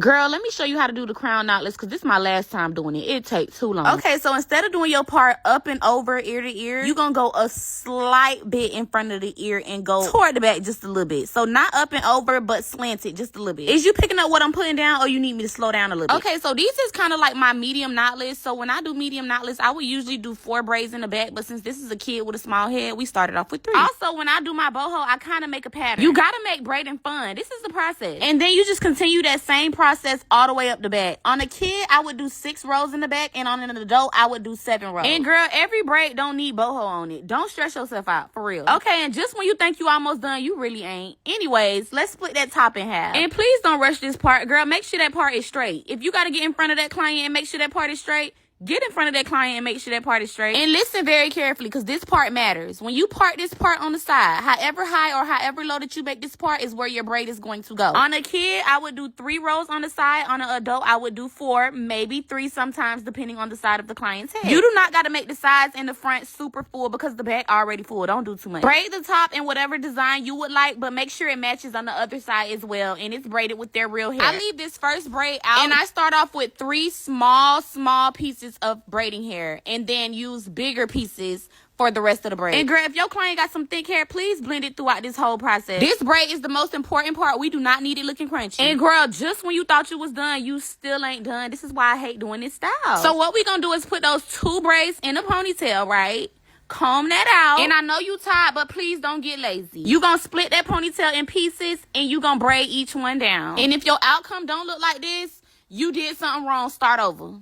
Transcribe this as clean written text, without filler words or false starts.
Girl, let me show you how to do the crown knotless because this is my last time doing it. It takes too long. Okay, so instead of doing your part up and over ear to ear, you're going to go a slight bit in front of the ear and go toward the back just a little bit. So not up and over, but slanted just a little bit. Is you picking up what I'm putting down or you need me to slow down a little bit? Okay, so these is kind of like my medium knotless. So when I do medium knotless, I would usually do 4 braids in the back. But since this is a kid with a small head, we started off with 3. Also, when I do my boho, I kind of make a pattern. You got to make braiding fun. This is the process. And then you just continue that same process all the way up the back. On a kid, I would do 6 rows in the back, and on an adult, I would do 7 rows. And girl, every braid don't need boho on it. Don't stress yourself out, for real. Okay, and just when you think you almost done, you really ain't. Anyways, let's split that top in half. And please don't rush this part, girl. Make sure that part is straight. If you gotta get in front of that client and make sure that part is straight, get in front of that client and make sure that part is straight. And listen very carefully because this part matters. When you part this part on the side, however high or however low that you make this part is where your braid is going to go. On a kid, I would do 3 rows on the side. On an adult, I would do 4, maybe 3 sometimes, depending on the side of the client's head. You do not got to make the sides and the front super full because the back already full. Don't do too much. Braid the top in whatever design you would like, but make sure it matches on the other side as well. And it's braided with their real hair. I leave this first braid out and I start off with 3 small pieces of braiding hair and then use bigger pieces for the rest of the braid. And girl, if your client got some thick hair, please blend it throughout this whole process. This braid is the most important part. We do not need it looking crunchy. And girl, just when you thought you was done, you still ain't done. This is why I hate doing this style. So what we gonna do is put those 2 braids in a ponytail, right? Comb that out. And I know you tired, but please don't get lazy. You gonna split that ponytail in pieces and you gonna braid each one down. And if your outcome don't look like this, you did something wrong. Start over.